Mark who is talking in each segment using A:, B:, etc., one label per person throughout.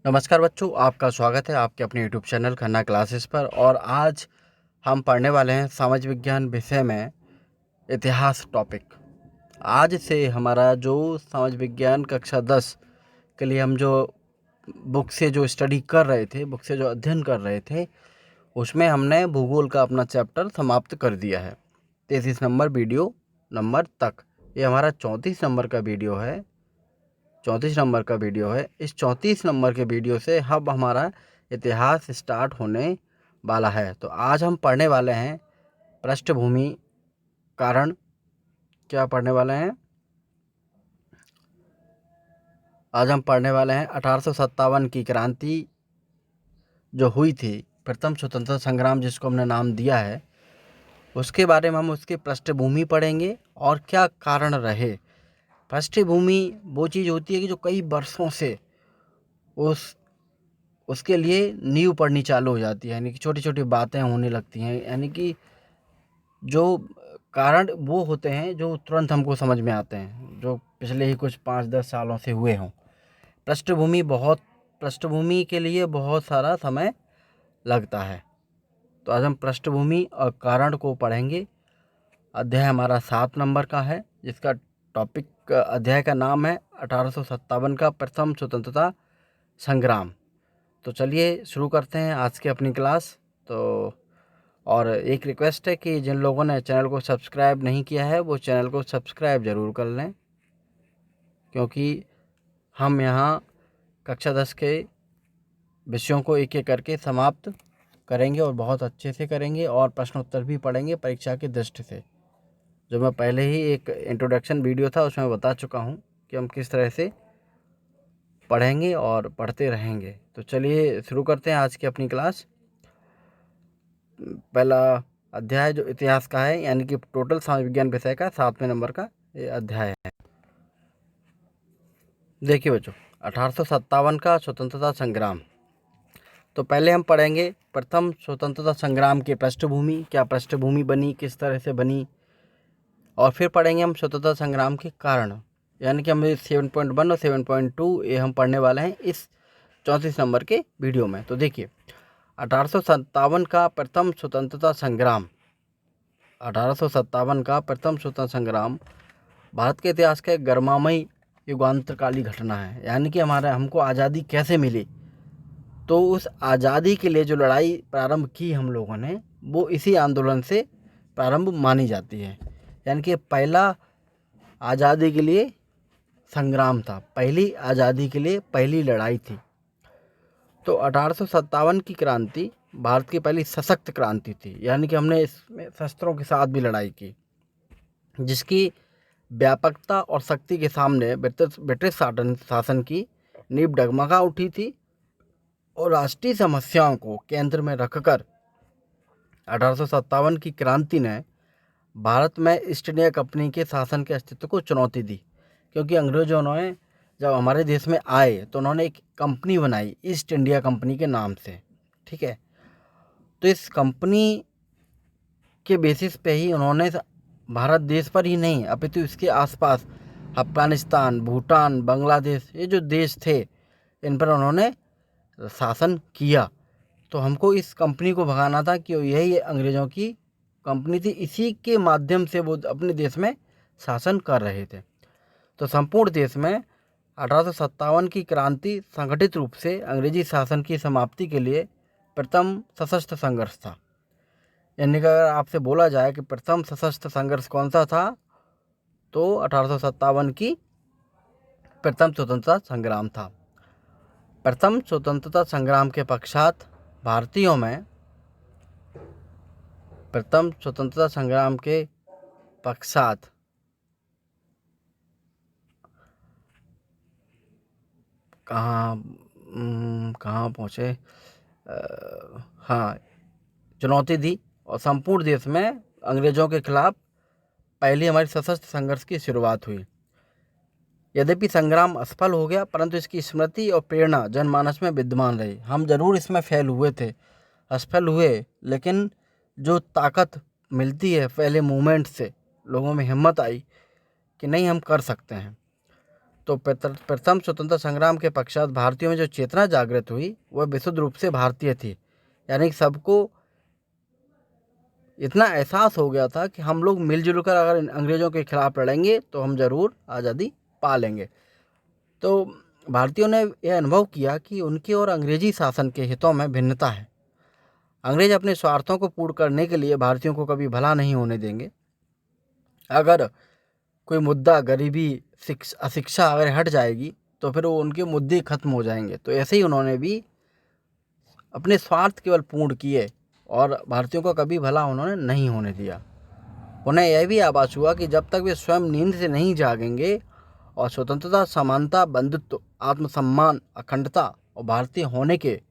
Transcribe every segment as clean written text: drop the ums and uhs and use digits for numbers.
A: नमस्कार बच्चों, आपका स्वागत है आपके अपने यूट्यूब चैनल खन्ना क्लासेस पर। और आज हम पढ़ने वाले हैं समाज विज्ञान विषय में इतिहास टॉपिक। आज से हमारा जो समाज विज्ञान कक्षा 10 के लिए हम जो बुक से जो स्टडी कर रहे थे, बुक से जो अध्ययन कर रहे थे, उसमें हमने भूगोल का अपना चैप्टर समाप्त कर दिया है 33 नंबर वीडियो नंबर तक। ये हमारा 34 नंबर का वीडियो है, 34 नंबर का वीडियो है। इस 34 नंबर के वीडियो से अब हमारा इतिहास स्टार्ट होने वाला है। तो आज हम पढ़ने वाले हैं पृष्ठभूमि कारण। क्या पढ़ने वाले हैं? आज हम पढ़ने वाले हैं 1857 की क्रांति जो हुई थी, प्रथम स्वतंत्रता संग्राम जिसको हमने नाम दिया है, उसके बारे में हम उसकी पृष्ठभूमि पढ़ेंगे और क्या कारण रहे। पृष्ठभूमि वो चीज़ होती है कि जो कई वर्षों से उसके लिए नींव पड़नी चालू हो जाती है, यानी कि छोटी छोटी बातें होने लगती हैं, यानी कि जो कारण वो होते हैं जो तुरंत हमको समझ में आते हैं, जो पिछले ही कुछ 5-10 सालों से हुए हों। पृष्ठभूमि के लिए बहुत सारा समय लगता है। तो आज हम पृष्ठभूमि और कारण को पढ़ेंगे। अध्याय हमारा 7 नंबर का है, जिसका टॉपिक अध्याय का नाम है 1857 का प्रथम स्वतंत्रता संग्राम। तो चलिए शुरू करते हैं आज की अपनी क्लास। तो और एक रिक्वेस्ट है कि जिन लोगों ने चैनल को सब्सक्राइब नहीं किया है वो चैनल को सब्सक्राइब ज़रूर कर लें, क्योंकि हम यहाँ कक्षा 10 के विषयों को एक एक करके समाप्त करेंगे और बहुत अच्छे से करेंगे, और प्रश्नोत्तर भी पढ़ेंगे परीक्षा की दृष्टि से। जो मैं पहले ही एक इंट्रोडक्शन वीडियो था उसमें बता चुका हूँ कि हम किस तरह से पढ़ेंगे और पढ़ते रहेंगे। तो चलिए शुरू करते हैं आज की अपनी क्लास। पहला अध्याय जो इतिहास का है, यानी कि टोटल समाज विज्ञान विषय का 7वें नंबर का ये अध्याय है। देखिए बच्चों, 1857 का स्वतंत्रता संग्राम। तो पहले हम पढ़ेंगे प्रथम स्वतंत्रता संग्राम की पृष्ठभूमि, क्या पृष्ठभूमि बनी, किस तरह से बनी, और फिर पढ़ेंगे हम स्वतंत्रता संग्राम के कारण, यानी कि हम 7.1 और 7.2 ये हम पढ़ने वाले हैं इस 34 नंबर के वीडियो में। तो देखिए, 1857 का प्रथम स्वतंत्रता संग्राम, 1857 का प्रथम स्वतंत्रता संग्राम भारत के इतिहास का एक गर्मामयी युगांतरकाली घटना है। यानी कि हमको आज़ादी कैसे मिली, तो उस आज़ादी के लिए जो लड़ाई प्रारंभ की हम लोगों ने, वो इसी आंदोलन से प्रारंभ मानी जाती है। यानी कि पहला आज़ादी के लिए संग्राम था, पहली आज़ादी के लिए पहली लड़ाई थी। तो 1857 की क्रांति भारत की पहली सशक्त क्रांति थी, यानी कि हमने इसमें शस्त्रों के साथ भी लड़ाई की, जिसकी व्यापकता और शक्ति के सामने ब्रिटिश शासन की नींव डगमगा उठी थी। और राष्ट्रीय समस्याओं को केंद्र में रखकर 1857 की क्रांति ने भारत में ईस्ट इंडिया कंपनी के शासन के अस्तित्व को चुनौती दी, क्योंकि अंग्रेजों ने जब हमारे देश में आए तो उन्होंने एक कंपनी बनाई ईस्ट इंडिया कंपनी के नाम से। ठीक है, तो इस कंपनी के बेसिस पे ही उन्होंने भारत देश पर ही नहीं अपितु इसके आसपास अफगानिस्तान, भूटान, बांग्लादेश, ये जो देश थे इन पर उन्होंने शासन किया। तो हमको इस कंपनी को भगाना था कि यही अंग्रेज़ों की कंपनी थी, इसी के माध्यम से वो अपने देश में शासन कर रहे थे। तो संपूर्ण देश में 1857 की क्रांति संगठित रूप से अंग्रेजी शासन की समाप्ति के लिए प्रथम सशस्त्र संघर्ष था। यानी कि अगर आपसे बोला जाए कि प्रथम सशस्त्र संघर्ष कौन सा था, तो 1857 की प्रथम स्वतंत्रता संग्राम था। प्रथम स्वतंत्रता संग्राम के पश्चात भारतीयों में, प्रथम स्वतंत्रता संग्राम के पश्चात कहाँ पहुँचे, हाँ, चुनौती दी और संपूर्ण देश में अंग्रेज़ों के खिलाफ पहली हमारी सशस्त्र संघर्ष की शुरुआत हुई। यद्यपि संग्राम असफल हो गया, परंतु इसकी स्मृति और प्रेरणा जनमानस में विद्यमान रही। हम जरूर इसमें फेल हुए थे, असफल हुए, लेकिन जो ताकत मिलती है पहले मूवमेंट से, लोगों में हिम्मत आई कि नहीं हम कर सकते हैं। तो प्रथम स्वतंत्रता संग्राम के पश्चात भारतीयों में जो चेतना जागृत हुई वह विशुद्ध रूप से भारतीय थी। यानी कि सबको इतना एहसास हो गया था कि हम लोग मिलजुल कर अगर अंग्रेज़ों के खिलाफ लड़ेंगे तो हम ज़रूर आज़ादी पा लेंगे। तो भारतीयों ने यह अनुभव किया कि उनके और अंग्रेजी शासन के हितों में भिन्नता है। अंग्रेज अपने स्वार्थों को पूर्ण करने के लिए भारतीयों को कभी भला नहीं होने देंगे। अगर कोई मुद्दा गरीबी अशिक्षा अगर हट जाएगी तो फिर वो उनके मुद्दे खत्म हो जाएंगे। तो ऐसे ही उन्होंने भी अपने स्वार्थ केवल पूर्ण किए और भारतीयों को कभी भला उन्होंने नहीं होने दिया। उन्हें यह भी आभास हुआ कि जब तक वे स्वयं नींद से नहीं जागेंगे और स्वतंत्रता, समानता, बंधुत्व, आत्मसम्मान, अखंडता और भारतीय होने के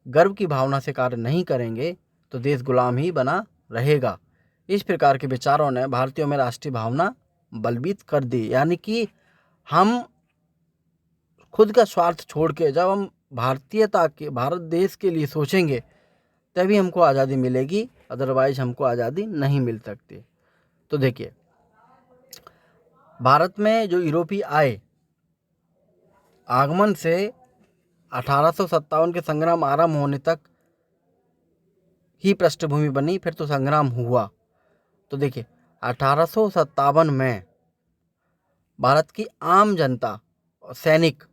A: गर्व की भावना से कार्य नहीं करेंगे तो देश गुलाम ही बना रहेगा। इस प्रकार के विचारों ने भारतीयों में राष्ट्रीय भावना बलबीत कर दी। यानी कि हम खुद का स्वार्थ छोड़ के जब हम भारतीयता के, भारत देश के लिए सोचेंगे तभी हमको आज़ादी मिलेगी, अदरवाइज हमको आज़ादी नहीं मिल सकती। तो देखिए, भारत में जो यूरोपीय आए, आगमन से 1857 के संग्राम आरंभ होने तक ही पृष्ठभूमि बनी, फिर तो संग्राम हुआ। तो देखिए, 1857 में भारत की आम जनता और सैनिक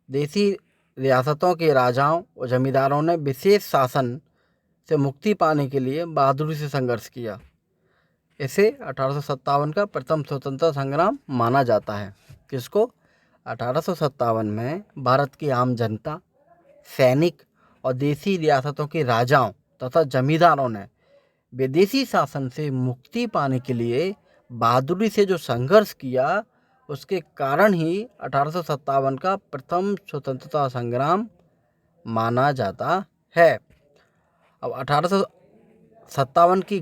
A: देसी रियासतों के राजाओं और जमींदारों ने विशेष शासन से मुक्ति पाने के लिए बहादुरी से संघर्ष किया। इसे 1857 का प्रथम स्वतंत्रता संग्राम माना जाता है। किसको? 1857 में भारत की आम जनता, सैनिक और देसी रियासतों के राजाओं तथा जमींदारों ने विदेशी शासन से मुक्ति पाने के लिए बहादुरी से जो संघर्ष किया, उसके कारण ही 1857 का प्रथम स्वतंत्रता संग्राम माना जाता है। अब 1857 की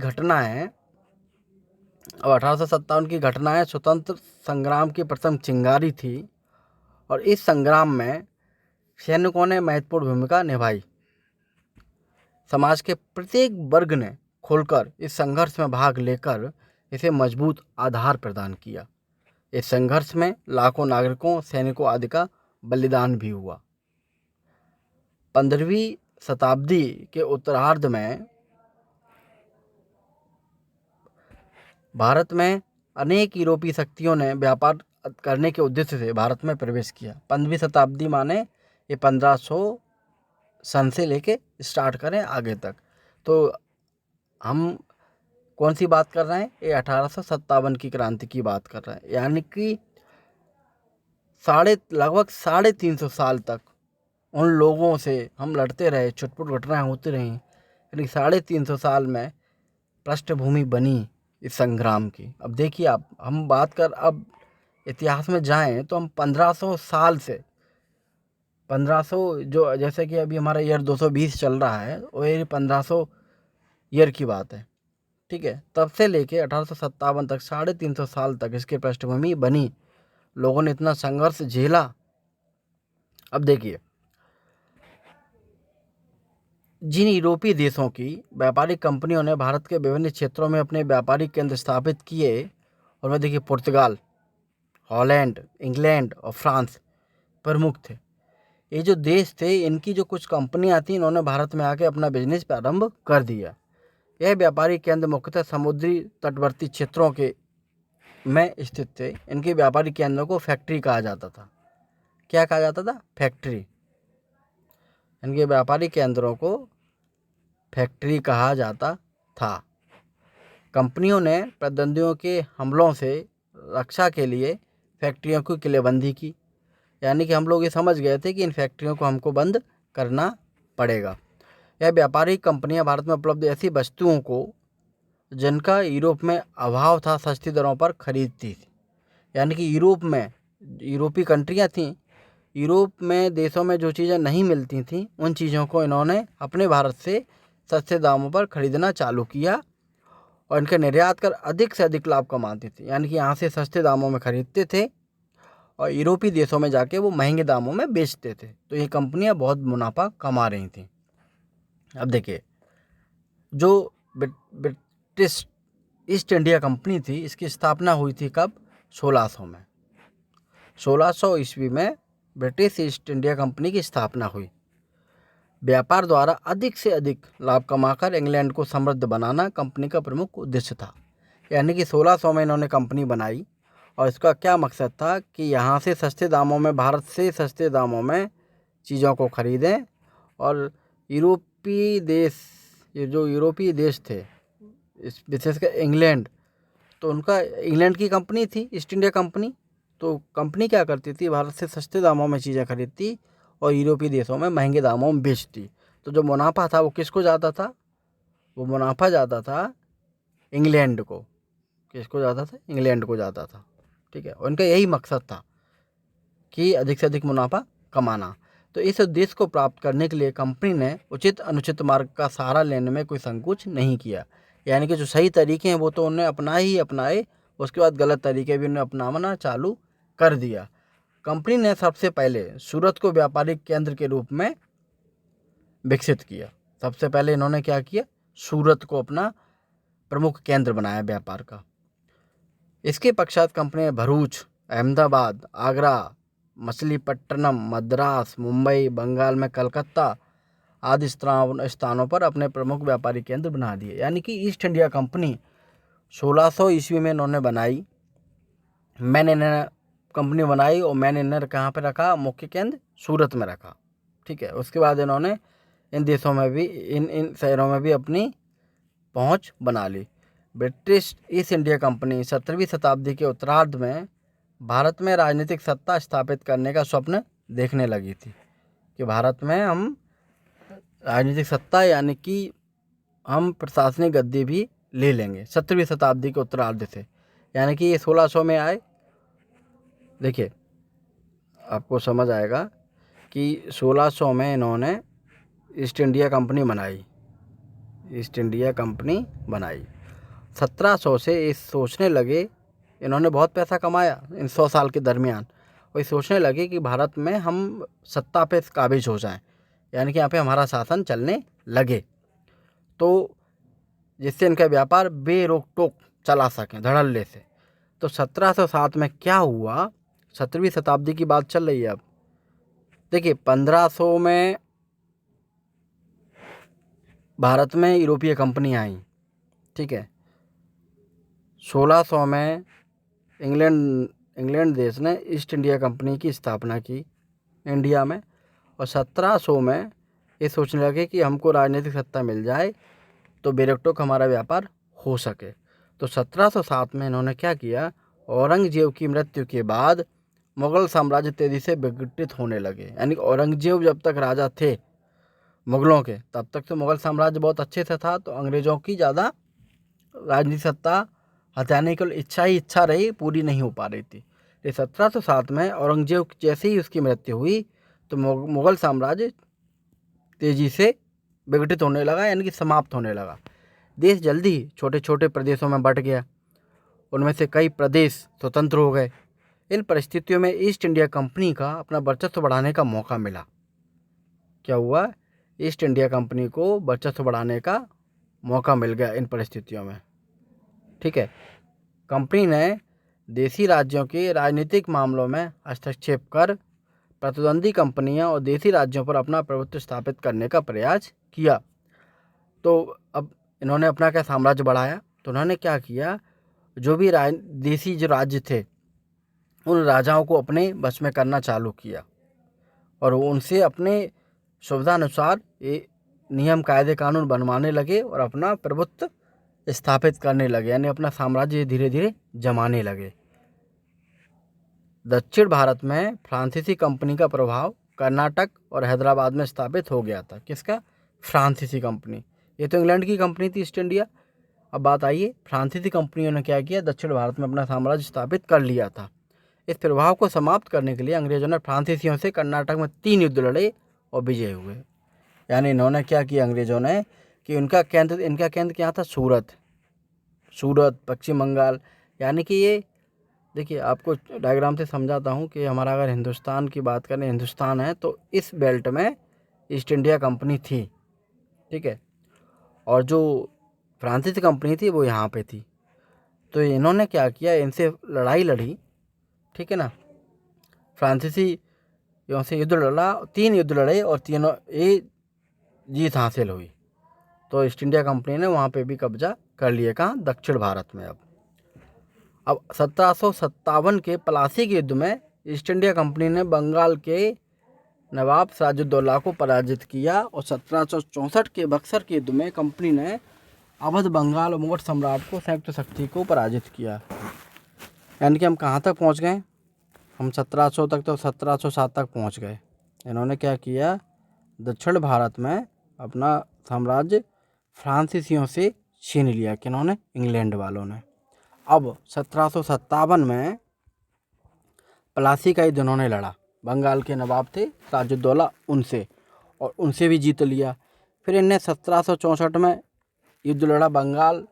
A: घटनाएं स्वतंत्र संग्राम की प्रथम चिंगारी थी और इस संग्राम में सैनिकों ने महत्वपूर्ण भूमिका निभाई। समाज के प्रत्येक वर्ग ने खुलकर इस संघर्ष में भाग लेकर इसे मजबूत आधार प्रदान किया। इस संघर्ष में लाखों नागरिकों, सैनिकों आदि का बलिदान भी हुआ। 15वीं शताब्दी के उत्तरार्ध में भारत में अनेक यूरोपीय शक्तियों ने व्यापार करने के उद्देश्य से भारत में प्रवेश किया। 15वीं शताब्दी माने ये 1500 सन से लेके स्टार्ट करें आगे तक। तो हम कौन सी बात कर रहे हैं? ये 1857 की क्रांति की बात कर रहे हैं। यानी कि लगभग 350 साल तक उन लोगों से हम लड़ते रहे, छुटपुट घटनाएं होती रहीं, यानी 350 साल में पृष्ठभूमि बनी इस संग्राम की। अब देखिए, आप हम बात कर अब इतिहास में जाएं तो हम 1500 साल से 1500 जो जैसे कि अभी हमारा ईयर 220 चल रहा है, वो ये 1500 ईयर की बात है, ठीक है। तब से लेके 1857 तक 350 साल तक इसकी पृष्ठभूमि बनी, लोगों ने इतना संघर्ष झेला। अब देखिए, जिन यूरोपीय देशों की व्यापारिक कंपनियों ने भारत के विभिन्न क्षेत्रों में अपने व्यापारिक केंद्र स्थापित किए, और में देखिए पुर्तगाल, हॉलैंड, इंग्लैंड और फ्रांस प्रमुख थे। ये जो देश थे, इनकी जो कुछ कंपनियां थी, इन्होंने भारत में आके अपना बिजनेस प्रारंभ कर दिया। यह व्यापारिक केंद्र मुख्यतः समुद्री तटवर्ती क्षेत्रों के में स्थित थे। इनके व्यापारिक केंद्रों को फैक्ट्री कहा जाता था। क्या कहा जाता था? फैक्ट्री। इनके व्यापारिक केंद्रों को फैक्ट्री कहा जाता था। कंपनियों ने प्रतिद्वंदियों के हमलों से रक्षा के लिए फैक्ट्रियों की किलेबंदी की। यानी कि हम लोग ये समझ गए थे कि इन फैक्ट्रियों को हमको बंद करना पड़ेगा। यह व्यापारिक कंपनियां भारत में उपलब्ध ऐसी वस्तुओं को जिनका यूरोप में अभाव था, सस्ती दरों पर खरीदती थी। यानी कि यूरोपीय कंट्रियां थीं, यूरोप में देशों में जो चीज़ें नहीं मिलती थीं, उन चीज़ों को इन्होंने अपने भारत से सस्ते दामों पर खरीदना चालू किया और इनके निर्यात कर अधिक से अधिक लाभ कमाते थे। यानी कि यहाँ से सस्ते दामों में खरीदते थे और यूरोपीय देशों में जाके वो महंगे दामों में बेचते थे। तो ये कंपनियां बहुत मुनाफा कमा रही थीं। अब देखिए, जो ब्रिटिश ईस्ट इंडिया कंपनी थी, इसकी स्थापना हुई थी कब? 1600 में। 1600 ईस्वी में ब्रिटिश ईस्ट इंडिया कंपनी की स्थापना हुई। व्यापार द्वारा अधिक से अधिक लाभ कमाकर इंग्लैंड को समृद्ध बनाना कंपनी का प्रमुख उद्देश्य था। यानी कि 1600 में इन्होंने कंपनी बनाई और इसका क्या मकसद था कि यहाँ से सस्ते दामों में, भारत से सस्ते दामों में चीज़ों को खरीदें और यूरोपीय देश, ये जो यूरोपीय देश थे, इस विशेषकर इंग्लैंड, तो उनका इंग्लैंड की कंपनी थी ईस्ट इंडिया कंपनी, तो कंपनी क्या करती थी, भारत से सस्ते दामों में चीज़ें खरीदती और यूरोपीय देशों में महंगे दामों में बेचती। तो जो मुनाफा था वो किसको जाता था, वो मुनाफा जाता था इंग्लैंड को। किसको जाता था, इंग्लैंड को जाता था। ठीक है, उनका यही मकसद था कि अधिक से अधिक मुनाफा कमाना। तो इस उद्देश्य को प्राप्त करने के लिए कंपनी ने उचित अनुचित मार्ग का सहारा लेने में कोई संकोच नहीं किया। यानी कि जो सही तरीके हैं वो तो उन्होंने अपनाए, उसके बाद गलत तरीके भी उन्हें अपनाना चालू कर दिया। कंपनी ने सबसे पहले सूरत को व्यापारिक केंद्र के रूप में विकसित किया। सबसे पहले इन्होंने क्या किया, सूरत को अपना प्रमुख केंद्र बनाया व्यापार का। इसके पश्चात कंपनी ने भरूच, अहमदाबाद, आगरा, मछलीपट्टनम, मद्रास, मुंबई, बंगाल में कलकत्ता आदि स्थानों पर अपने प्रमुख व्यापारिक केंद्र बना दिए। यानी कि ईस्ट इंडिया कंपनी 1600 ईस्वी में इन्होंने बनाई, मैंने इन्हें कंपनी बनाई और मैंने इन्हें कहाँ पे रखा, मुख्य केंद्र सूरत में रखा। ठीक है, उसके बाद इन्होंने इन देशों में भी, इन शहरों में भी अपनी पहुंच बना ली। ब्रिटिश ईस्ट इंडिया कंपनी 17वीं शताब्दी के उत्तरार्ध में भारत में राजनीतिक सत्ता स्थापित करने का स्वप्न देखने लगी थी कि भारत में हम राजनीतिक सत्ता, यानी कि हम प्रशासनिक गद्दी भी ले लेंगे 17वीं शताब्दी के उत्तरार्ध से। यानी कि ये 1600 में आए। देखिए, आपको समझ आएगा कि 1600 में इन्होंने ईस्ट इंडिया कंपनी बनाई, ईस्ट इंडिया कंपनी बनाई। 1700 से ये सोचने लगे, इन्होंने बहुत पैसा कमाया इन 100 साल के दरमियान, और सोचने लगे कि भारत में हम सत्ता पे काबिज हो जाएं, यानी कि यहाँ पे हमारा शासन चलने लगे, तो जिससे इनका व्यापार बेरोक टोक चला सकें धड़ल्ले से। तो 1707 में क्या हुआ, 17वीं शताब्दी की बात चल रही है अब। देखिए, 1500 में भारत में यूरोपीय कंपनी आई। ठीक है, 1600 में इंग्लैंड देश ने ईस्ट इंडिया कंपनी की स्थापना की इंडिया में, और 1700 में ये सोचने लगे कि हमको राजनीतिक सत्ता मिल जाए तो बेरोक-टोक हमारा व्यापार हो सके। तो 1707 में इन्होंने क्या किया, औरंगजेब की मृत्यु के बाद मुगल साम्राज्य तेजी से विघटित होने लगे। यानी औरंगजेब जब तक राजा थे मुगलों के, तब तक तो मुगल साम्राज्य बहुत अच्छे से था, तो अंग्रेज़ों की ज़्यादा राजनीतिक सत्ता हटाने की इच्छा रही, पूरी नहीं हो पा रही थी। 1707 में औरंगजेब जैसे ही उसकी मृत्यु हुई तो मुगल साम्राज्य तेज़ी से विघटित होने लगा, यानी कि समाप्त होने लगा। देश जल्दी ही छोटे छोटे प्रदेशों में बंट गया, उनमें से कई प्रदेश स्वतंत्र हो गए। इन परिस्थितियों में ईस्ट इंडिया कंपनी का अपना वर्चस्व बढ़ाने का मौका मिला। क्या हुआ, ईस्ट इंडिया कंपनी को वर्चस्व बढ़ाने का मौका मिल गया इन परिस्थितियों में। ठीक है, कंपनी ने देसी राज्यों के राजनीतिक मामलों में हस्तक्षेप कर प्रतिद्वंदी कंपनियां और देसी राज्यों पर अपना प्रभुत्व स्थापित करने का प्रयास किया। तो अब इन्होंने अपना क्या साम्राज्य बढ़ाया, तो उन्होंने क्या किया, जो भी देसी जो राज्य थे उन राजाओं को अपने वश में करना चालू किया और उनसे अपने सुविधानुसार ये नियम कायदे कानून बनवाने लगे और अपना प्रभुत्व स्थापित करने लगे, यानी अपना साम्राज्य धीरे धीरे जमाने लगे। दक्षिण भारत में फ्रांसीसी कंपनी का प्रभाव कर्नाटक और हैदराबाद में स्थापित हो गया था। किसका, फ्रांसीसी कंपनी। ये तो इंग्लैंड की कंपनी थी ईस्ट इंडिया। अब बात आइए, फ्रांसीसी कंपनियों ने क्या किया, दक्षिण भारत में अपना साम्राज्य स्थापित कर लिया था। इस प्रभाव को समाप्त करने के लिए अंग्रेजों ने फ्रांसीसियों से कर्नाटक में 3 युद्ध लड़े और विजय हुए। यानी इन्होंने क्या किया अंग्रेजों ने कि इनका केंद्र क्या था, सूरत, पश्चिम बंगाल। यानी कि ये देखिए, आपको डायग्राम से समझाता हूँ कि हमारा अगर हिंदुस्तान की बात करें, हिंदुस्तान है तो इस बेल्ट में ईस्ट इंडिया कंपनी थी। ठीक है, और जो फ्रांसीसी कंपनी थी वो यहाँ पे थी। तो इन्होंने क्या किया, इनसे लड़ाई लड़ी। ठीक है ना, फ्रांसीसियों से युद्ध लड़ा, 3 युद्ध लड़े और तीनों जीत हासिल हुई। तो ईस्ट इंडिया कंपनी ने वहाँ पे भी कब्जा कर लिया। कहाँ? दक्षिण भारत में। अब 1757 के प्लासी के युद्ध में ईस्ट इंडिया कंपनी ने बंगाल के नवाब सिराजुद्दौला को पराजित किया और 1764 के बक्सर के युद्ध में कंपनी ने अवध, बंगाल और मुगल सम्राट को संयुक्त शक्ति को पराजित किया। यानी कि हम कहाँ तक पहुँच गए? हम 1700 तक, तो 1707 तक पहुँच गए। इन्होंने क्या किया? दक्षिण भारत में अपना साम्राज्य फ्रांसीसियों से छीन लिया। किन्होंने? इंग्लैंड वालों ने। अब 1757 में प्लासी का युद्ध उन्होंने लड़ा। बंगाल के नवाब थे सिराजुद्दौला, उनसे, और उनसे भी जीत लिया। फिर इनने 1764 में युद्ध लड़ा बंगाल,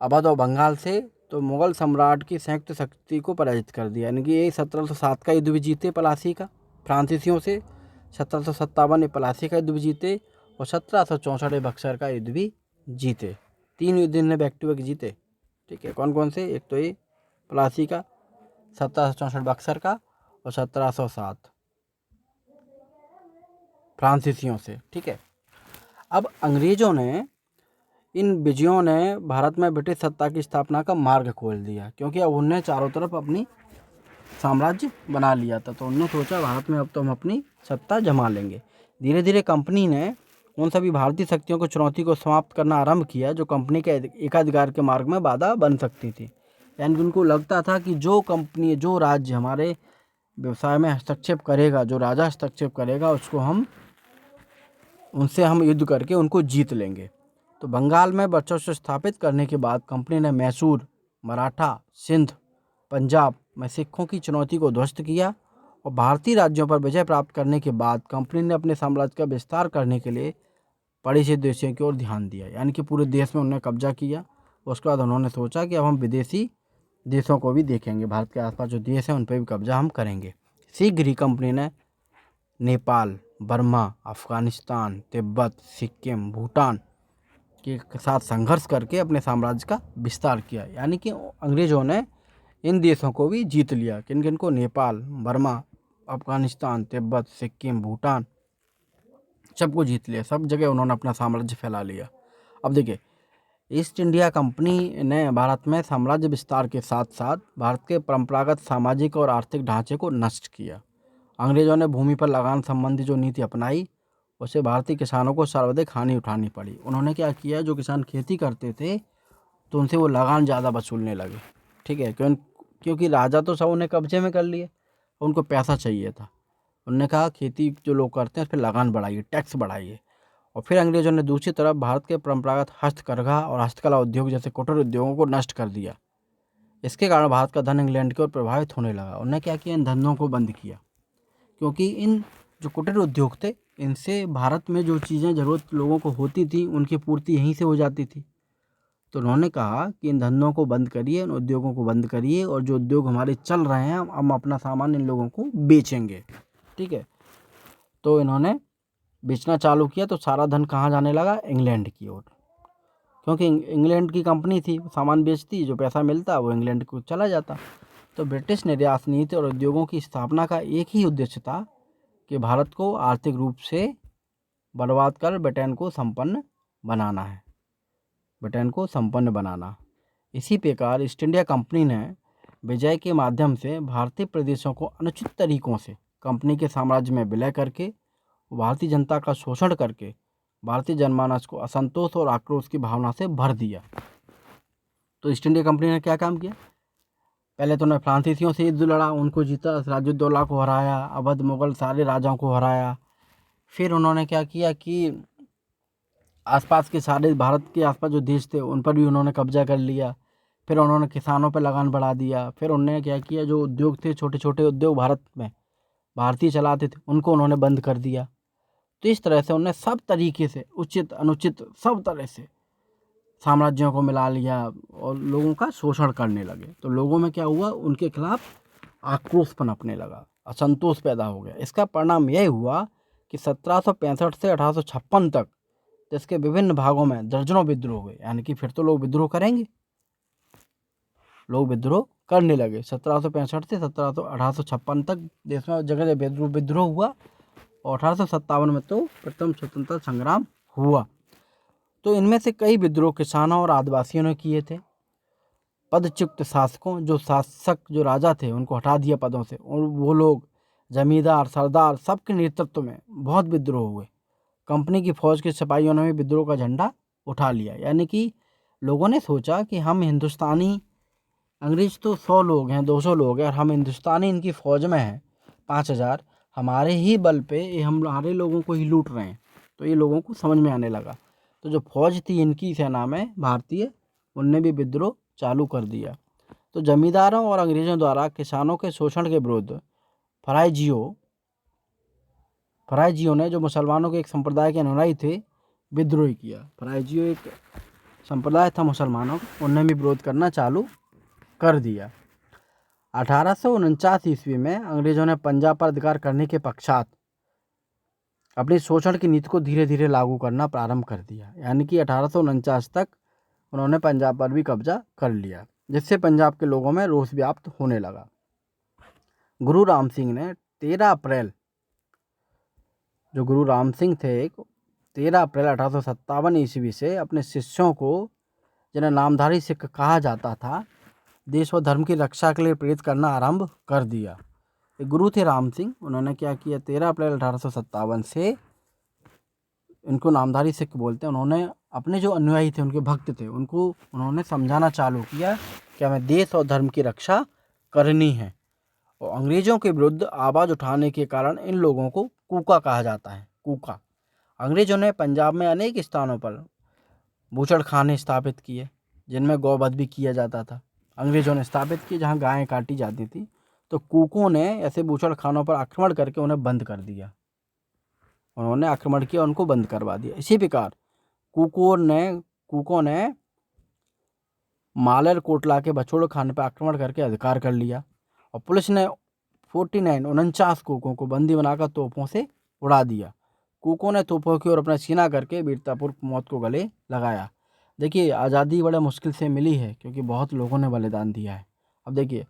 A: अवध और बंगाल से, तो मुगल सम्राट की संयुक्त शक्ति को पराजित कर दिया। यानी कि ये 1707 का युद्ध भी जीते प्लासी का फ्रांसीसियों से, 1757 में प्लासी का युद्ध भी जीते और 1764 में बक्सर का युद्ध भी जीते। 3 युद्ध इन्हें बैक टू बैक जीते। ठीक है, कौन कौन से? एक तो ये प्लासी का, 1764 बक्सर का और 1707 फ्रांसीसियों से। ठीक है। अब अंग्रेजों ने, इन विजयों ने भारत में ब्रिटिश सत्ता की स्थापना का मार्ग खोल दिया, क्योंकि अब उन्हें चारों तरफ अपनी साम्राज्य बना लिया था। तो उन्होंने सोचा भारत में अब तो हम अपनी सत्ता जमा लेंगे। धीरे धीरे कंपनी ने उन सभी भारतीय शक्तियों को चुनौती को समाप्त करना आरंभ किया जो कंपनी के एकाधिकार के मार्ग में बाधा बन सकती थी। यानी उनको लगता था कि जो कंपनी, जो राज्य हमारे व्यवसाय में हस्तक्षेप करेगा, जो राजा हस्तक्षेप करेगा, उसको उनसे हम युद्ध करके उनको जीत लेंगे। तो बंगाल में वर्चस्व स्थापित करने के बाद कंपनी ने मैसूर, मराठा, सिंध, पंजाब में सिखों की चुनौती को ध्वस्त किया और भारतीय राज्यों पर विजय प्राप्त करने के बाद कंपनी ने अपने साम्राज्य का विस्तार करने के लिए पड़ोसी देशों की ओर ध्यान दिया। यानी कि पूरे देश में उन्होंने कब्जा किया। उसके बाद उन्होंने सोचा कि अब हम विदेशी देशों को भी देखेंगे, भारत के आसपास जो देश हैं उन पर भी कब्जा हम करेंगे। शीघ्र ही कंपनी ने नेपाल, बर्मा, अफगानिस्तान, तिब्बत, सिक्किम, भूटान के साथ संघर्ष करके अपने साम्राज्य का विस्तार किया। यानी कि अंग्रेजों ने इन देशों को भी जीत लिया। किन किन को? नेपाल, बर्मा, अफगानिस्तान, तिब्बत, सिक्किम, भूटान, सबको जीत लिया। सब जगह उन्होंने अपना साम्राज्य फैला लिया। अब देखिए, ईस्ट इंडिया कंपनी ने भारत में साम्राज्य विस्तार के साथ साथ भारत के परंपरागत सामाजिक और आर्थिक ढांचे को नष्ट किया। अंग्रेजों ने भूमि पर लगान संबंधी जो नीति अपनाई, उससे भारतीय किसानों को सर्वाधिक हानि उठानी पड़ी। उन्होंने क्या किया? जो किसान खेती करते थे तो उनसे वो लगान ज़्यादा वसूलने लगे। ठीक है, क्योंकि राजा तो सब उन्हें कब्जे में कर लिए, उनको पैसा चाहिए था। उन्होंने कहा खेती जो लोग करते हैं उस पर लगान बढ़ाइए, टैक्स बढ़ाइए। और फिर अंग्रेजों ने दूसरी तरफ भारत के परंपरागत हस्तकरघा और हस्तकला उद्योग जैसे कुटीर उद्योगों को नष्ट कर दिया। इसके कारण भारत का धन इंग्लैंड की ओर प्रभावित होने लगा। उन्होंने क्या किया? इन धंधों को बंद किया, क्योंकि इन जो कुटीर उद्योग थे, इनसे भारत में जो चीज़ें ज़रूरत लोगों को होती थी उनकी पूर्ति यहीं से हो जाती थी। तो उन्होंने कहा कि इन धंधों को बंद करिए, इन उद्योगों को बंद करिए, और जो उद्योग हमारे चल रहे हैं हम अपना सामान इन लोगों को बेचेंगे। ठीक है, तो इन्होंने बेचना चालू किया। तो सारा धन कहाँ जाने लगा? इंग्लैंड की ओर, क्योंकि इंग्लैंड की कंपनी थी, सामान बेचती, जो पैसा मिलता वो इंग्लैंड को चला जाता। तो ब्रिटिश निर्यात नीति और उद्योगों की स्थापना का एक ही उद्देश्य था कि भारत को आर्थिक रूप से बर्बाद कर ब्रिटेन को संपन्न बनाना है, ब्रिटेन को संपन्न बनाना। इसी प्रकार ईस्ट इंडिया कंपनी ने विजय के माध्यम से भारतीय प्रदेशों को अनुचित तरीकों से कंपनी के साम्राज्य में विलय करके भारतीय जनता का शोषण करके भारतीय जनमानस को असंतोष और आक्रोश की भावना से भर दिया। तो ईस्ट इंडिया कंपनी ने क्या काम किया? पहले तो उन्होंने फ्रांसीसियों से युद्ध लड़ा, उनको जीता, सिराजुद्दौला को हराया, अवध मुगल सारे राजाओं को हराया। फिर उन्होंने क्या किया कि आसपास के सारे भारत के आसपास जो देश थे उन पर भी उन्होंने कब्जा कर लिया। फिर उन्होंने किसानों पर लगान बढ़ा दिया। फिर उन्होंने क्या किया? जो उद्योग थे, छोटे छोटे उद्योग भारत में भारतीय चलाते थे, उनको उन्होंने बंद कर दिया। तो इस तरह से उन्होंने सब तरीके से, उचित अनुचित सब तरह से साम्राज्यों को मिला लिया और लोगों का शोषण करने लगे। तो लोगों में क्या हुआ? उनके खिलाफ आक्रोश पनपने लगा, असंतोष पैदा हो गया। इसका परिणाम यह हुआ कि 1765 से 1856 तक देश के विभिन्न भागों में दर्जनों विद्रोह हुए। यानी कि फिर तो लोग विद्रोह करेंगे, लोग विद्रोह करने लगे। 1765 से 1856 तक देश में जगह जगह विद्रोह हुआ और 1857 में तो प्रथम स्वतंत्रता संग्राम हुआ। तो इनमें से कई विद्रोह किसानों और आदिवासियों ने किए थे। पदच्युत शासकों, जो शासक जो राजा थे उनको हटा दिया पदों से, और वो लोग जमींदार सरदार सबके नेतृत्व में बहुत विद्रोह हुए। कंपनी की फौज के सिपाहियों ने भी विद्रोह का झंडा उठा लिया। यानी कि लोगों ने सोचा कि हम हिंदुस्तानी, अंग्रेज तो 100 लोग हैं 200 लोग हैं और हम हिंदुस्तानी इनकी फ़ौज में हैं 5000, हमारे ही बल पे ये हमारे लोगों को ही लूट रहे हैं। तो ये लोगों को समझ में आने लगा। तो जो फौज थी इनकी सेना में भारतीय, उनने भी विद्रोह चालू कर दिया। तो जमींदारों और अंग्रेज़ों द्वारा किसानों के शोषण के विरुद्ध फराइजियों ने, जो मुसलमानों के एक संप्रदाय के अनुयायी थे, विद्रोह किया। फराइजियो एक संप्रदाय था मुसलमानों का, उनने भी विरोध करना चालू कर दिया। 1849 ईस्वी में अंग्रेजों ने पंजाब पर अधिकार करने के पश्चात अपनी शोषण की नीति को धीरे धीरे लागू करना प्रारंभ कर दिया। यानी कि 1849 तक उन्होंने पंजाब पर भी कब्जा कर लिया, जिससे पंजाब के लोगों में रोष व्याप्त होने लगा। गुरु राम सिंह ने 13 अप्रैल, जो गुरु राम सिंह थे, 13 अप्रैल 1857 ईस्वी से अपने शिष्यों को, जिन्हें नामधारी सिख कहा जाता था, देश व धर्म की रक्षा के लिए प्रेरित करना आरंभ कर दिया। एक गुरु थे राम सिंह, उन्होंने क्या किया, 13 अप्रैल 1857 से, इनको नामधारी सिख बोलते हैं, उन्होंने अपने जो अनुयायी थे, उनके भक्त थे, उनको उन्होंने समझाना चालू किया कि हमें देश और धर्म की रक्षा करनी है। और अंग्रेजों के विरुद्ध आवाज़ उठाने के कारण इन लोगों को कूका कहा जाता है। कूका। अंग्रेजों ने पंजाब में अनेक स्थानों पर बूचड़खाने स्थापित किए, जिनमें गौवध भी किया जाता था। अंग्रेजों ने स्थापित किए जहां गायें काटी जाती थी। तो कूकों ने ऐसे बूचड़खानों पर आक्रमण करके उन्हें बंद कर दिया। उन्होंने आक्रमण किया, उनको बंद करवा दिया। इसी प्रकार कूकों ने मालर कोटला के बछोड़खाने पर आक्रमण करके अधिकार कर लिया। और पुलिस ने 49 कूकों को बंदी बनाकर तोपों से उड़ा दिया। कूकों ने तोपों की ओर अपना सीना करके वीरतापूर्वक मौत को गले लगाया। देखिए, आज़ादी बड़े मुश्किल से मिली है, क्योंकि बहुत लोगों ने बलिदान दिया है। अब देखिए,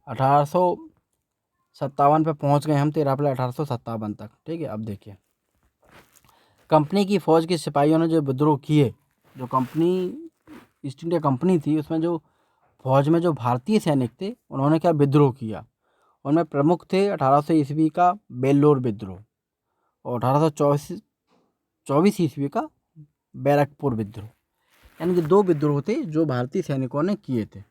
A: 1857 पे पहुंच गए हम, 13 अप्रैल 1857 तक। ठीक है, अब देखिए, कंपनी की फ़ौज के सिपाहियों ने जो विद्रोह किए, जो कंपनी ईस्ट इंडिया कंपनी थी, उसमें जो फौज में जो भारतीय सैनिक थे, उन्होंने क्या विद्रोह किया। उनमें प्रमुख थे 1800 ईस्वी का बेल्लोर विद्रोह और 1824 ईस्वी का बैरकपुर विद्रोह। यानी कि 2 विद्रोह थे जो भारतीय सैनिकों ने किए थे।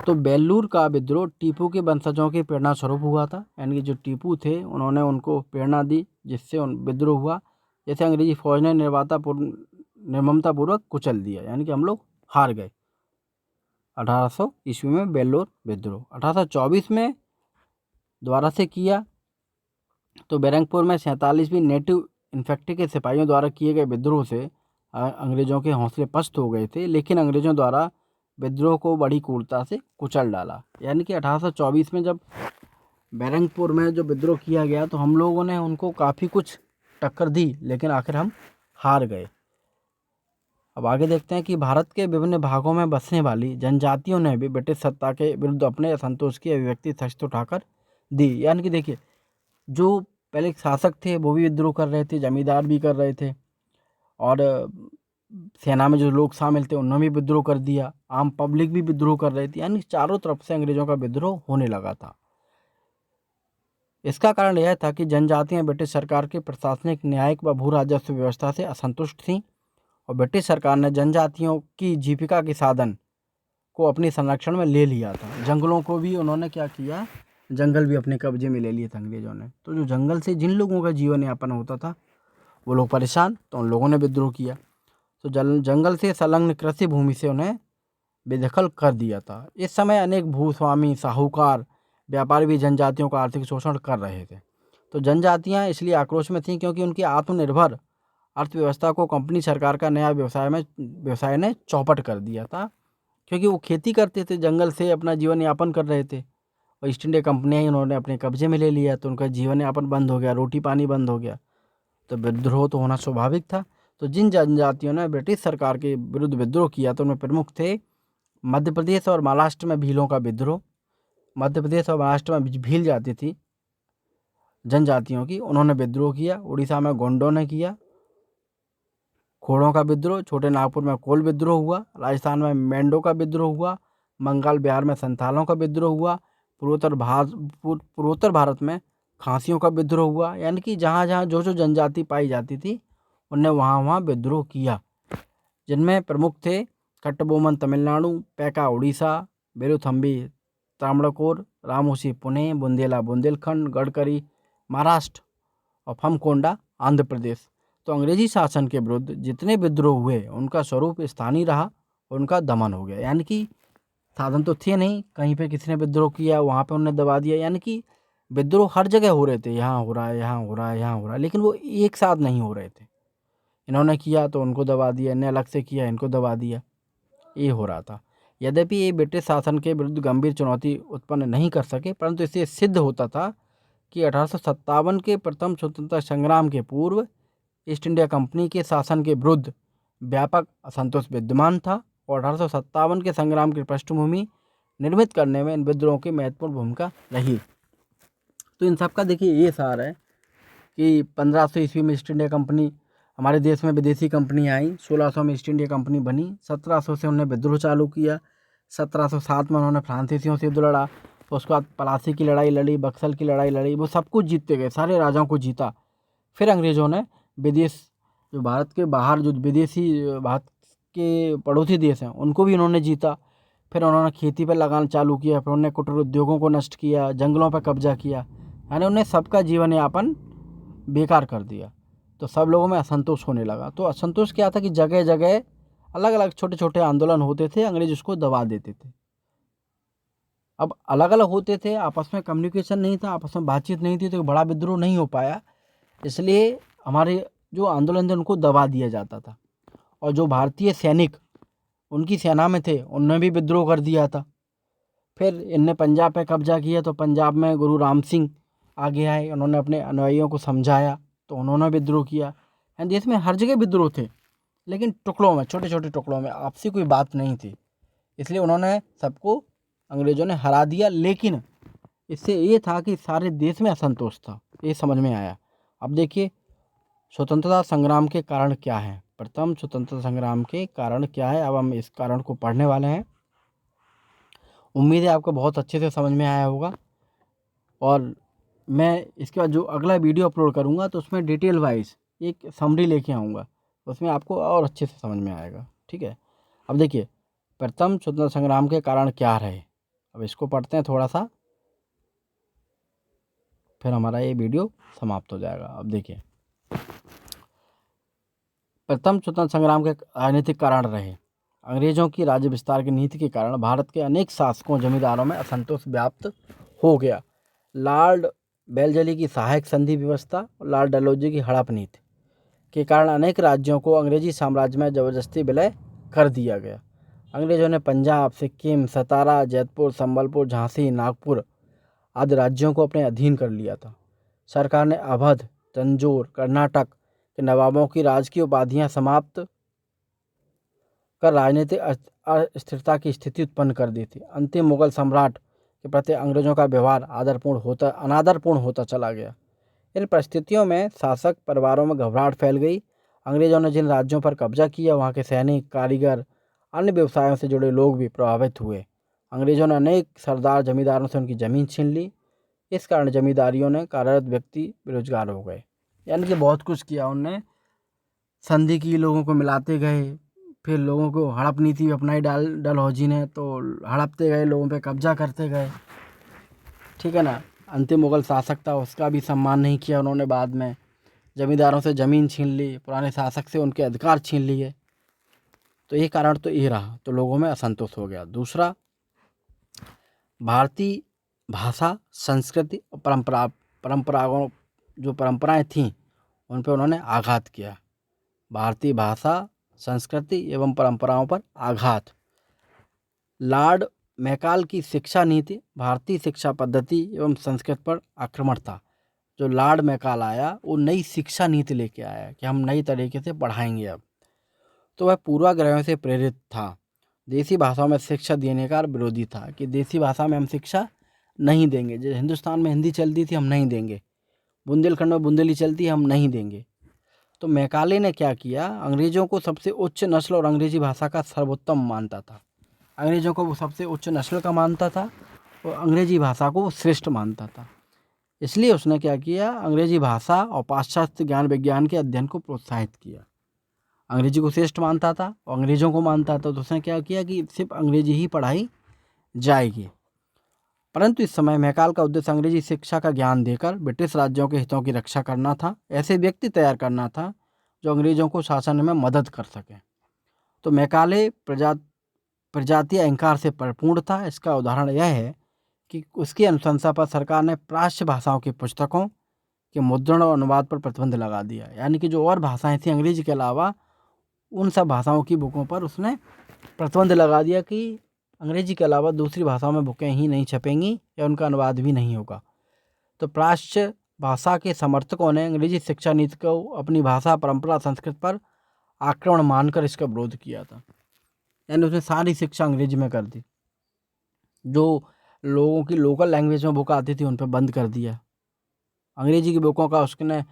A: तो बेल्लूर का विद्रोह टीपू के वंशजों के प्रेरणा स्वरूप हुआ था। यानी कि जो टीपू थे, उन्होंने उनको प्रेरणा दी, जिससे विद्रोह हुआ। जैसे अंग्रेजी फौज ने निर्ममतापूर्वक कुचल दिया, यानी कि हम लोग हार गए। 1800 ईस्वी में बेल्लोर विद्रोह। 1824 में द्वारा से किया। तो बैरकपुर में 47वीं नेटिव इन्फेंट्री के सिपाहियों द्वारा किए गए विद्रोह से अंग्रेजों के हौसले पस्त हो गए थे, लेकिन अंग्रेजों द्वारा विद्रोह को बड़ी क्रूरता से कुचल डाला। यानी कि 1824 में जब बैरकपुर में जो विद्रोह किया गया, तो हम लोगों ने उनको काफ़ी कुछ टक्कर दी, लेकिन आखिर हम हार गए। अब आगे देखते हैं कि भारत के विभिन्न भागों में बसने वाली जनजातियों ने भी ब्रिटिश सत्ता के विरुद्ध अपने असंतोष की अभिव्यक्ति सख्त उठाकर दी। यानी कि देखिए, जो पहले शासक थे वो भी विद्रोह कर रहे थे, जमींदार भी कर रहे थे, और सेना में जो लोग शामिल थे उन्होंने भी विद्रोह कर दिया, आम पब्लिक भी विद्रोह कर रही थी। यानी चारों तरफ से अंग्रेजों का विद्रोह होने लगा था। इसका कारण यह था कि जनजातियां ब्रिटिश सरकार की प्रशासनिक, न्यायिक व भू राजस्व व्यवस्था से असंतुष्ट थीं, और ब्रिटिश सरकार ने जनजातियों की जीविका के साधन को अपने संरक्षण में ले लिया था। जंगलों को भी उन्होंने क्या किया, जंगल भी अपने कब्जे में ले लिए थे अंग्रेजों ने। तो जो जंगल से जिन लोगों का जीवन यापन होता था, वो लोग परेशान, तो उन लोगों ने विद्रोह किया। तो जंगल से संलग्न कृषि भूमि से उन्हें बेदखल कर दिया था। इस समय अनेक भूस्वामी, साहूकार, व्यापारी भी जनजातियों का आर्थिक शोषण कर रहे थे। तो जनजातियां इसलिए आक्रोश में थीं क्योंकि उनकी आत्मनिर्भर अर्थव्यवस्था को कंपनी सरकार का नया व्यवसाय ने चौपट कर दिया था। क्योंकि वो खेती करते थे, जंगल से अपना जीवन यापन कर रहे थे, और ईस्ट इंडिया कंपनियाँ ही उन्होंने अपने कब्जे में ले लिया, तो उनका जीवन यापन बंद हो गया, रोटी पानी बंद हो गया। तो विद्रोह तो होना स्वाभाविक था। तो जिन जनजातियों ने ब्रिटिश सरकार के विरुद्ध विद्रोह किया, तो उनमें प्रमुख थे मध्य प्रदेश और महाराष्ट्र में भीलों का विद्रोह। मध्य प्रदेश और महाराष्ट्र में भील जाती थी जनजातियों की, उन्होंने विद्रोह किया। उड़ीसा में गोंडों ने किया खोड़ों का विद्रोह। छोटे नागपुर में कोल विद्रोह हुआ। राजस्थान में मेंढों का विद्रोह हुआ। बंगाल बिहार में संथालों का विद्रोह हुआ। पूर्वोत्तर भारत में खासियों का विद्रोह हुआ। यानी कि जहाँ जहाँ जो जो जनजाति पाई जाती थी उनने वहाँ वहाँ विद्रोह किया, जिनमें प्रमुख थे कट्टबोमन तमिलनाडु, पैका उड़ीसा, बेलुथम्बी त्रावणकोर, रामोसी पुणे, बुंदेला बुंदेलखंड, गडकरी महाराष्ट्र और फमकोंडा आंध्र प्रदेश। तो अंग्रेजी शासन के विरुद्ध जितने विद्रोह हुए उनका स्वरूप स्थानीय रहा, उनका दमन हो गया। यानी कि साधन तो थे नहीं, कहीं पे किसी ने विद्रोह किया वहाँ पे उन्होंने दबा दिया। यानी कि विद्रोह हर जगह हो रहे थे, यहाँ हो रहा है, यहाँ हो रहा है, यहाँ हो रहा है, लेकिन वो एक साथ नहीं हो रहे थे। इन्होंने किया तो उनको दबा दिया, इन्हें अलग से किया इनको दबा दिया, ये हो रहा था। यद्यपि ये ब्रिटिश शासन के विरुद्ध गंभीर चुनौती उत्पन्न नहीं कर सके, परंतु इससे सिद्ध होता था कि 1857 के प्रथम स्वतंत्रता संग्राम के पूर्व ईस्ट इंडिया कंपनी के शासन के विरुद्ध व्यापक असंतोष विद्यमान था और 1857 के संग्राम की पृष्ठभूमि निर्मित करने में इन विद्रोहों की महत्वपूर्ण भूमिका रही। तो इन सब का देखिए ये सार है कि 1500 ईस्वी में ईस्ट इंडिया कंपनी हमारे देश में विदेशी कंपनी आई, 1600 में ईस्ट इंडिया कंपनी बनी, 1700 से उन्होंने विद्रोह चालू किया, 1707 में उन्होंने फ्रांसीसियों से युद्ध लड़ा, उसके बाद प्लासी की लड़ाई लड़ी, बक्सर की लड़ाई लड़ी, वो सब कुछ जीतते गए, सारे राजाओं को जीता। फिर अंग्रेज़ों ने विदेश जो भारत के बाहर जो विदेशी भारत के पड़ोसी देश हैं उनको भी उन्होंने जीता। फिर उन्होंने खेती पर लगाना चालू किया, फिर उन्होंने कुटीर उद्योगों को नष्ट किया, जंगलों पर कब्जा किया, यानी उन्हें सबका जीवन यापन बेकार कर दिया। तो सब लोगों में असंतोष होने लगा। तो असंतोष क्या था कि जगह जगह अलग अलग छोटे छोटे आंदोलन होते थे, अंग्रेज उसको दबा देते थे। अब अलग अलग होते थे, आपस में कम्युनिकेशन नहीं था, आपस में बातचीत नहीं थी, तो बड़ा विद्रोह नहीं हो पाया। इसलिए हमारे जो आंदोलन थे उनको दबा दिया जाता था। और जो भारतीय सैनिक उनकी सेना में थे उन्होंने भी विद्रोह कर दिया था। फिर इनने पंजाब पे कब्जा किया, तो पंजाब में गुरु राम सिंह आगे आए, उन्होंने अपने अनुयायियों को समझाया तो उन्होंने विद्रोह किया। एंड देश में हर जगह विद्रोह थे, लेकिन टुकड़ों में, छोटे छोटे टुकड़ों में, आपसी कोई बात नहीं थी। इसलिए उन्होंने सबको, अंग्रेज़ों ने हरा दिया। लेकिन इससे ये था कि सारे देश में असंतोष था, ये समझ में आया। अब देखिए स्वतंत्रता संग्राम के कारण क्या हैं, प्रथम स्वतंत्रता संग्राम के कारण क्या है, अब हम इस कारण को पढ़ने वाले हैं। उम्मीद है आपको बहुत अच्छे से समझ में आया होगा। और मैं इसके बाद जो अगला वीडियो अपलोड करूँगा तो उसमें डिटेल वाइज एक समरी लेके आऊँगा, उसमें आपको और अच्छे से समझ में आएगा। ठीक है, अब देखिए प्रथम स्वतंत्रता संग्राम के कारण क्या रहे, अब इसको पढ़ते हैं थोड़ा सा, फिर हमारा ये वीडियो समाप्त हो जाएगा। अब देखिए प्रथम स्वतंत्रता संग्राम के राजनीतिक कारण रहे। अंग्रेजों की राज्य विस्तार की नीति के कारण भारत के अनेक शासकों जमींदारों में असंतोष व्याप्त हो गया। लॉर्ड बेलजली की सहायक संधि व्यवस्था और लॉर्ड डलहौजी की हड़प नीति के कारण अनेक राज्यों को अंग्रेजी साम्राज्य में जबरदस्ती विलय कर दिया गया। अंग्रेजों ने पंजाब, सिक्किम, सतारा, जयपुर, संबलपुर, झांसी, नागपुर आदि राज्यों को अपने अधीन कर लिया था। सरकार ने अवध, तंजौर, कर्नाटक के नवाबों की राजकीय उपाधियां समाप्त कर राजनीतिक अस्थिरता की स्थिति उत्पन्न कर दी थी। अंतिम मुगल सम्राट के प्रति अंग्रेजों का व्यवहार अनादरपूर्ण होता चला गया। इन परिस्थितियों में शासक परिवारों में घबराहट फैल गई। अंग्रेजों ने जिन राज्यों पर कब्जा किया वहाँ के सैनिक, कारीगर, अन्य व्यवसायों से जुड़े लोग भी प्रभावित हुए। अंग्रेजों ने अनेक सरदार जमींदारों से उनकी ज़मीन छीन ली। इस कारण जमींदारियों ने कार्यरत व्यक्ति बेरोजगार हो गए। यानी कि बहुत कुछ किया उनने, संधि की, लोगों को मिलाते गए, फिर लोगों को हड़प नीति अपनाई डलहौजी ने, तो हड़पते गए, लोगों पे कब्जा करते गए। ठीक है ना, अंतिम मुगल शासक था उसका भी सम्मान नहीं किया उन्होंने। बाद में जमींदारों से ज़मीन छीन ली, पुराने शासक से उनके अधिकार छीन लिए। तो ये कारण तो ये रहा, तो लोगों में असंतोष हो गया। दूसरा, भारतीय भाषा, संस्कृति और परंपराएं थीं उन पर उन्होंने आघात किया। भारतीय भाषा, संस्कृति एवं परंपराओं पर आघात। लॉर्ड मैकाले की शिक्षा नीति भारतीय शिक्षा पद्धति एवं संस्कृति पर आक्रमण था। जो लॉर्ड मैकाले आया वो नई शिक्षा नीति लेके आया कि हम नई तरीके से पढ़ाएंगे अब। तो वह पूर्वाग्रहों से प्रेरित था। देसी भाषाओं में शिक्षा देने का विरोधी था कि देसी भाषा में हम शिक्षा नहीं देंगे। जैसे हिंदुस्तान में हिंदी चलती थी, हम नहीं देंगे। बुंदेलखंड में बुंदेली चलती है, हम नहीं देंगे। तो मैकाले ने क्या किया, अंग्रेजों को सबसे उच्च नस्ल और अंग्रेजी भाषा का सर्वोत्तम मानता था। अंग्रेजों को वो सबसे उच्च नस्ल का मानता था और अंग्रेजी भाषा को वो श्रेष्ठ मानता था। इसलिए उसने क्या किया, अंग्रेजी भाषा और पाश्चात्य ज्ञान विज्ञान के अध्ययन को प्रोत्साहित किया। अंग्रेजी को श्रेष्ठ मानता था और अंग्रेजों को मानता था, तो उसने क्या किया कि सिर्फ अंग्रेजी ही पढ़ाई जाएगी। परंतु इस समय मैकाल का उद्देश्य अंग्रेजी शिक्षा का ज्ञान देकर ब्रिटिश राज्यों के हितों की रक्षा करना था। ऐसे व्यक्ति तैयार करना था जो अंग्रेजों को शासन में मदद कर सकें। तो मैकाले प्रजातीय अहंकार से परिपूर्ण था। इसका उदाहरण यह है कि उसकी अनुशंसा पर सरकार ने प्राच्य भाषाओं की पुस्तकों के मुद्रण और अनुवाद पर प्रतिबंध लगा दिया। यानी कि जो और भाषाएं थी अंग्रेजी के अलावा, उन सब भाषाओं की बुकों पर उसने प्रतिबंध लगा दिया कि अंग्रेजी के अलावा दूसरी भाषाओं में बुकें ही नहीं छपेंगी या उनका अनुवाद भी नहीं होगा। तो प्राच्य भाषा के समर्थकों ने अंग्रेजी शिक्षा नीति को अपनी भाषा, परंपरा, संस्कृत पर आक्रमण मानकर इसका विरोध किया था। यानी उसने सारी शिक्षा अंग्रेजी में कर दी। जो लोगों की लोकल लैंग्वेज में बुक आती थी उन पर बंद कर दिया। अंग्रेजी की बुकों का उसने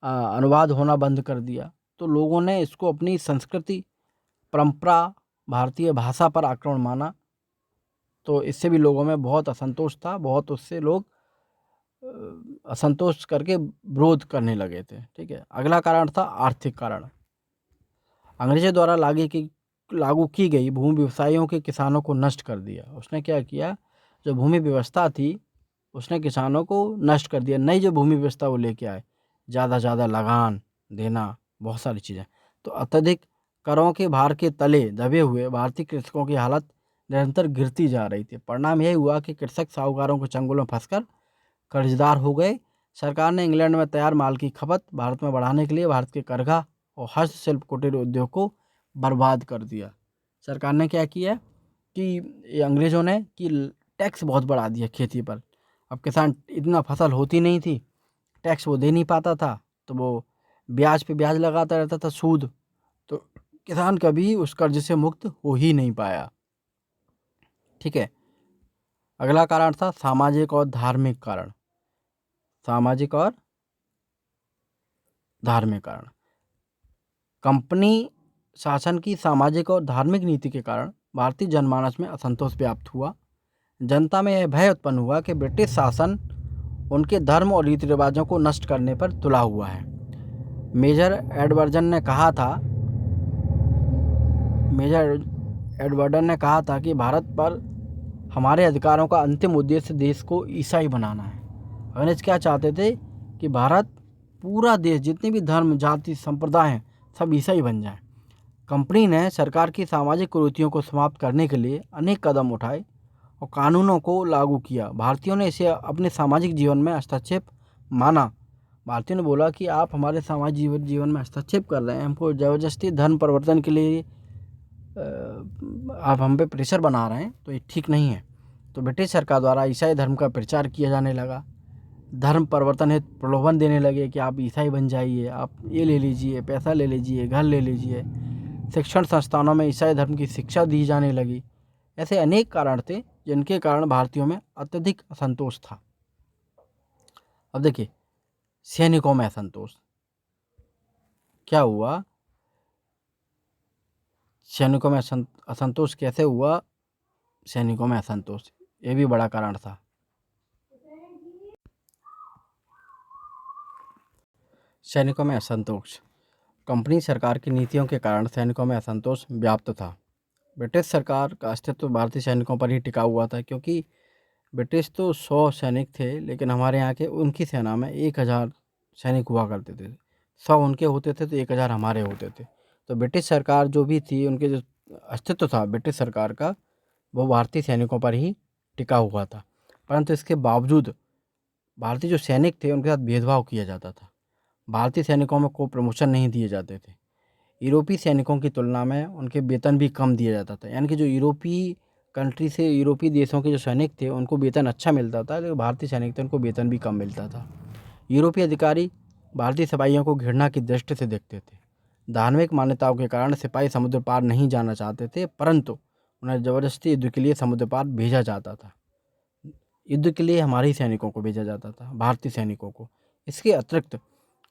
A: अनुवाद होना बंद कर दिया। तो लोगों ने इसको अपनी संस्कृति, परंपरा, भारतीय भाषा पर आक्रमण माना। तो इससे भी लोगों में बहुत असंतोष था। बहुत उससे लोग असंतोष करके विरोध करने लगे थे। ठीक है। अगला कारण था आर्थिक कारण। अंग्रेजों द्वारा लागू की गई भूमि व्यवसायियों के किसानों को नष्ट कर दिया। उसने क्या किया, जो भूमि व्यवस्था थी उसने किसानों को नष्ट कर दिया। नई जो भूमि व्यवस्था वो लेके आए, ज़्यादा लगान देना, बहुत सारी चीज़ें। तो अत्यधिक करों के भार के तले दबे हुए भारतीय कृषकों की हालत निरंतर गिरती जा रही थी। परिणाम यही हुआ कि कृषक साहूकारों के चंगुल में फंसकर कर्जदार हो गए। सरकार ने इंग्लैंड में तैयार माल की खपत भारत में बढ़ाने के लिए भारत के करघा और हस्तशिल्प कुटीर उद्योग को बर्बाद कर दिया। सरकार ने क्या किया कि अंग्रेज़ों ने कि टैक्स बहुत बढ़ा दिया खेती पर। अब किसान, इतना फसल होती नहीं थी, टैक्स वो दे नहीं पाता था, तो वो ब्याज पे ब्याज लगाता रहता था, सूद। तो किसान कभी उस कर्ज से मुक्त हो ही नहीं पाया। ठीक है। अगला कारण था सामाजिक और धार्मिक कारण। सामाजिक और धार्मिक कारण। कंपनी शासन की सामाजिक और धार्मिक नीति के कारण भारतीय जनमानस में असंतोष व्याप्त हुआ। जनता में यह भय उत्पन्न हुआ कि ब्रिटिश शासन उनके धर्म और रीति रिवाजों को नष्ट करने पर तुला हुआ है। मेजर एडवर्डन ने कहा था कि भारत पर हमारे अधिकारों का अंतिम उद्देश्य देश को ईसाई बनाना है। अंग्रेज क्या चाहते थे कि भारत, पूरा देश, जितने भी धर्म, जाति, संप्रदाय हैं, सब ईसाई बन जाए। कंपनी ने सरकार की सामाजिक कुरीतियों को समाप्त करने के लिए अनेक कदम उठाए और कानूनों को लागू किया। भारतीयों ने इसे अपने सामाजिक जीवन में हस्तक्षेप माना। भारतीयों ने बोला कि आप हमारे सामाजिक जीवन में हस्तक्षेप कर रहे हैं, हमको ज़बरदस्ती धर्म परिवर्तन के लिए आप हम पे प्रेशर बना रहे हैं, तो ये ठीक नहीं है। तो ब्रिटिश सरकार द्वारा ईसाई धर्म का प्रचार किया जाने लगा। धर्म परिवर्तन हेतु प्रलोभन देने लगे कि आप ईसाई बन जाइए, आप ये ले लीजिए, पैसा ले लीजिए, घर ले लीजिए। शिक्षण संस्थानों में ईसाई धर्म की शिक्षा दी जाने लगी। ऐसे अनेक कारण थे जिनके कारण भारतीयों में अत्यधिक असंतोष था। अब देखिए, सैनिकों में असंतोष क्या हुआ, सैनिकों में असंतोष कैसे हुआ, सैनिकों में असंतोष, ये भी बड़ा कारण था। सैनिकों में असंतोष। कंपनी सरकार की नीतियों के कारण सैनिकों में असंतोष व्याप्त था। ब्रिटिश सरकार का अस्तित्व भारतीय सैनिकों पर ही टिका हुआ था, क्योंकि ब्रिटिश तो 100 सैनिक थे, लेकिन हमारे यहाँ के उनकी सेना में 1000 सैनिक हुआ करते थे। 100 उनके होते थे तो 1000 हमारे होते थे। तो ब्रिटिश सरकार जो भी थी, उनके जो अस्तित्व था ब्रिटिश सरकार का, वो भारतीय सैनिकों पर ही टिका हुआ था। परंतु इसके बावजूद भारतीय जो सैनिक थे उनके साथ भेदभाव किया जाता था। भारतीय सैनिकों में कोई प्रमोशन नहीं दिए जाते थे। यूरोपीय सैनिकों की तुलना में उनके वेतन भी कम दिया जाता था। यानी कि जो यूरोपीय कंट्री से, यूरोपीय देशों के जो सैनिक थे उनको वेतन अच्छा मिलता था, लेकिन भारतीय सैनिक थे उनको वेतन भी कम मिलता था। यूरोपीय अधिकारी भारतीय सिपाहियों को घृणा की दृष्टि से देखते थे। धार्मिक मान्यताओं के कारण सिपाही समुद्र पार नहीं जाना चाहते थे, परंतु उन्हें ज़बरदस्ती युद्ध के लिए समुद्र पार भेजा जाता था। युद्ध के लिए हमारे ही सैनिकों को भेजा जाता था, भारतीय सैनिकों को। इसके अतिरिक्त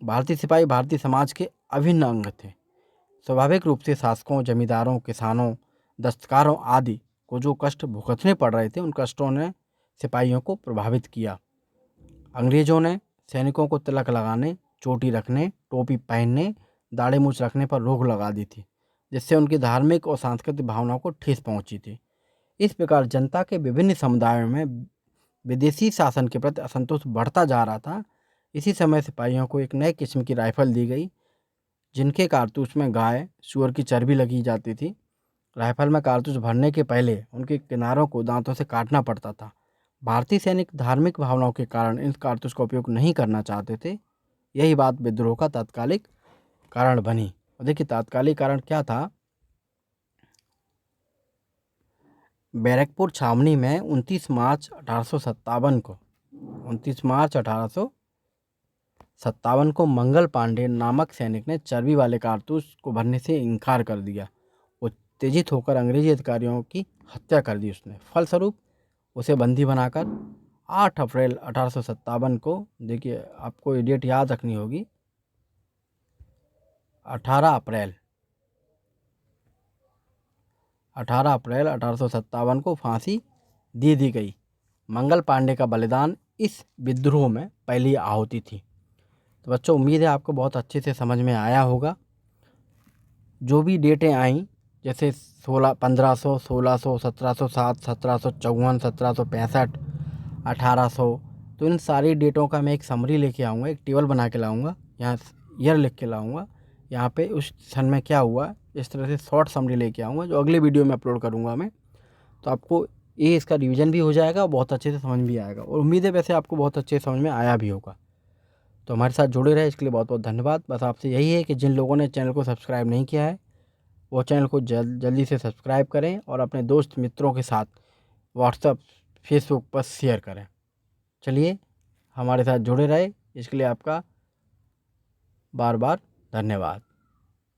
A: भारतीय सिपाही भारतीय समाज के अभिन्न अंग थे। स्वाभाविक रूप से शासकों, जमींदारों, किसानों, दस्तकारों आदि को जो कष्ट भुगतने पड़ रहे थे, उन कष्टों ने सिपाहियों को प्रभावित किया। अंग्रेजों ने सैनिकों को तिलक लगाने, चोटी रखने, टोपी पहनने, दाढ़ी मूछ रखने पर रोक लगा दी थी, जिससे उनकी धार्मिक और सांस्कृतिक भावनाओं को ठेस पहुंची थी। इस प्रकार जनता के विभिन्न समुदायों में विदेशी शासन के प्रति असंतोष बढ़ता जा रहा था। इसी समय सिपाहियों को एक नए किस्म की राइफल दी गई, जिनके कारतूस में गाय, सूअर की चर्बी लगी जाती थी। राइफल में कारतूस भरने के पहले उनके किनारों को दांतों से काटना पड़ता था। भारतीय सैनिक धार्मिक भावनाओं के कारण इन कारतूस का उपयोग नहीं करना चाहते थे। यही बात विद्रोह का तात्कालिक कारण बनी। और देखिए तात्कालिक कारण क्या था। बैरकपुर छावनी में 29 मार्च 1857 को मंगल पांडे नामक सैनिक ने चर्बी वाले कारतूस को भरने से इनकार कर दिया। उत्तेजित होकर अंग्रेजी अधिकारियों की हत्या कर दी उसने। फलस्वरूप उसे बंदी बनाकर 8 अप्रैल 1857 को, देखिए आपको ये डेट याद रखनी होगी, 18 अप्रैल 1857 को फांसी दे दी गई। मंगल पांडे का बलिदान इस विद्रोह में पहली आहुति थी। तो बच्चों, उम्मीद है आपको बहुत अच्छे से समझ में आया होगा। जो भी डेटें आईं, जैसे 1500, 1600, 1707, 1754, 1765, 1800, तो इन सारी डेटों का मैं एक समरी लेके आऊँगा, एक टेबल बना के लाऊंगा, यहाँ ईयर लिख के लाऊंगा, यहाँ पे उस सन में क्या हुआ, इस तरह से शॉर्ट समरी लेके आऊँगा, जो अगले वीडियो में अपलोड करूँगा मैं। तो आपको ये इसका रिवीजन भी हो जाएगा और बहुत अच्छे से समझ भी आएगा, और उम्मीद है वैसे आपको बहुत अच्छे से समझ में आया भी होगा। तो हमारे साथ जुड़े रहे, इसके लिए बहुत बहुत धन्यवाद। बस आपसे यही है कि जिन लोगों ने चैनल को सब्सक्राइब नहीं किया है, वो चैनल को जल्दी से सब्सक्राइब करें और अपने दोस्त मित्रों के साथ व्हाट्सएप, फेसबुक पर शेयर करें। चलिए, हमारे साथ जुड़े रहे, इसके लिए आपका बार बार धन्यवाद।